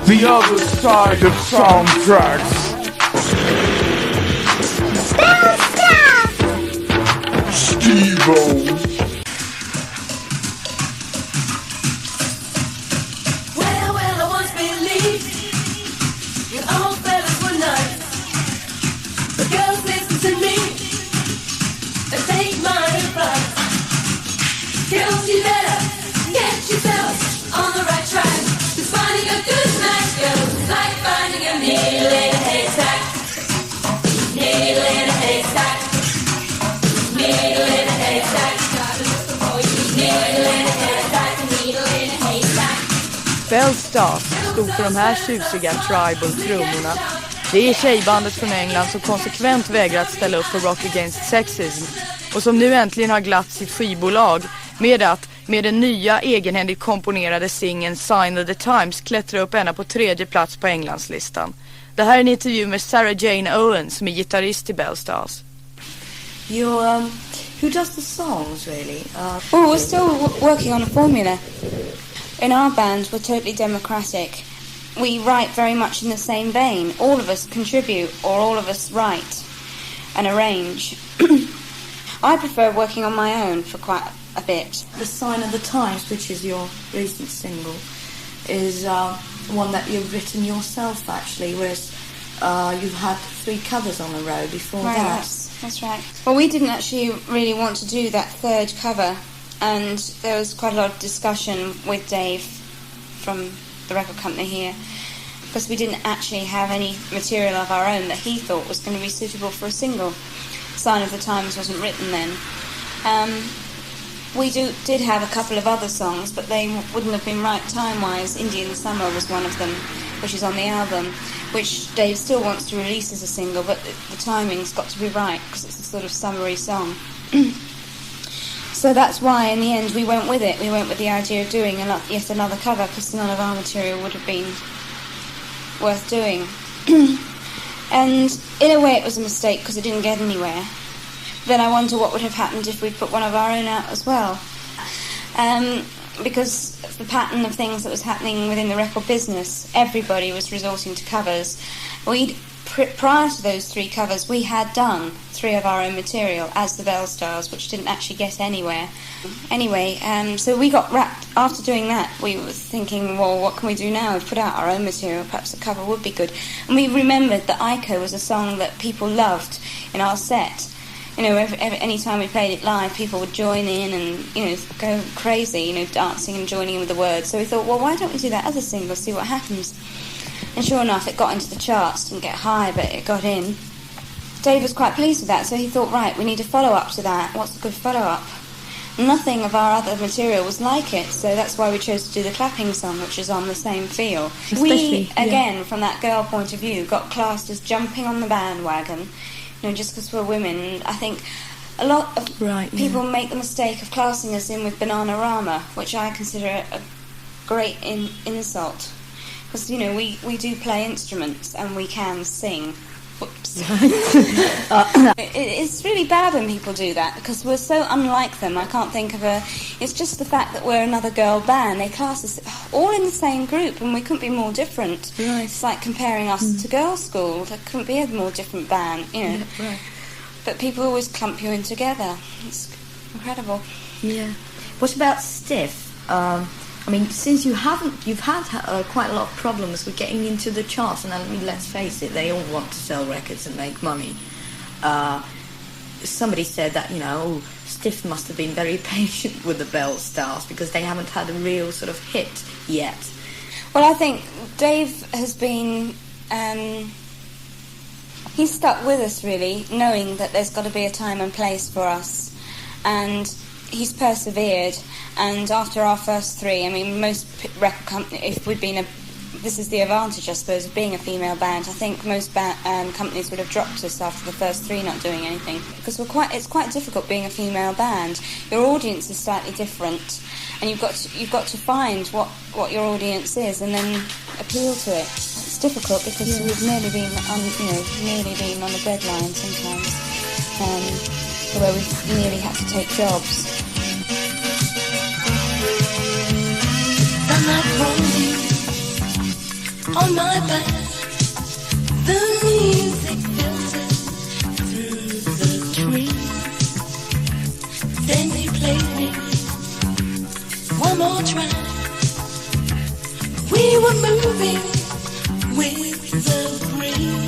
The other side of soundtracks. Steve-O. Girls, you better get yourself on the right track. 'Cause finding a good match, girls, is like finding a needle in a haystack. Needle in a haystack. Needle in a haystack. Needle in a haystack. Needle in a haystack. Belstars stod för de här tjusiga tribal-trummorna. Det är tjejbandet från England som konsekvent vägrat ställa upp för Rock Against Sexism och som nu äntligen har glatt sitt skivbolag med den nya egenhändigt komponerade singeln Sign of the Times klättrar upp ända på 3:e plats på Englandslistan. Det här är en intervju med Sarah Jane Owen som är gitarrist i Belstars. Who does the songs really? Well, we're still working on a formula. In our band, we're totally democratic. We write very much in the same vein. All of us contribute, or all of us write and arrange. I prefer working on my own for quite a bit. The Sign of the Times, which is your recent single, is one that you've written yourself actually, whereas you've had 3 covers on a row before that. That's right. Well, we didn't actually really want to do that 3rd cover, and there was quite a lot of discussion with Dave from the record company here, because we didn't actually have any material of our own that he thought was going to be suitable for a single. Sign of the Times wasn't written then. We did have a couple of other songs, but they wouldn't have been right time-wise. Indian Summer was one of them, which is on the album, which Dave still wants to release as a single, but the timing's got to be right, because it's a sort of summery song. So that's why, in the end, we went with it. We went with the idea of doing yet another cover, because none of our material would have been worth doing. And in a way it was a mistake, because it didn't get anywhere. Then I wonder what would have happened if we put one of our own out as well. Because of the pattern of things that was happening within the record business, everybody was resorting to covers. Prior to those 3 covers, we had done 3 of our own material as the Belstars, which didn't actually get anywhere. Anyway, so we got wrapped. After doing that, we were thinking, well, what can we do now? We've put out our own material, perhaps a cover would be good. And we remembered that Ico was a song that people loved in our set. You know, any time we played it live, people would join in and, go crazy, dancing and joining in with the words. So we thought, well, why don't we do that as a single, see what happens? And sure enough, it got into the charts. Didn't get high, but it got in. Dave was quite pleased with that, so he thought, right, we need a follow-up to that. What's a good follow-up? Nothing of our other material was like it, so that's why we chose to do the clapping song, which is on the same feel. We, again, from that girl point of view, got classed as jumping on the bandwagon, just because we're women. And I think a lot of people make the mistake of classing us in with Bananarama, which I consider a great insult. Because, we do play instruments and we can sing. Whoops. It's really bad when people do that, because we're so unlike them. I can't think of it's just the fact that we're another girl band. They class us all in the same group, and we couldn't be more different. Right. It's like comparing us to girls' school. There couldn't be a more different band, Yeah, right. But people always clump you in together. It's incredible. Yeah. What about Stiff? Since you've had quite a lot of problems with getting into the charts, and let's face it, they all want to sell records and make money. Somebody said that, Stiff must have been very patient with the Belstars because they haven't had a real sort of hit yet. Well, I think Dave has been... he's stuck with us, really, knowing that there's got to be a time and place for us. And he's persevered, and after our first 3, most record companies, if we'd been this is the advantage, I suppose, of being a female band. I think most companies would have dropped us after the first 3 not doing anything, because it's quite difficult being a female band. Your audience is slightly different, and you've got to find what your audience is and then appeal to it. It's difficult because we've nearly been on the breadline sometimes, where we've nearly had to take jobs. on my back. The music filters through the trees. Then he played me one more track. We were moving with the breeze.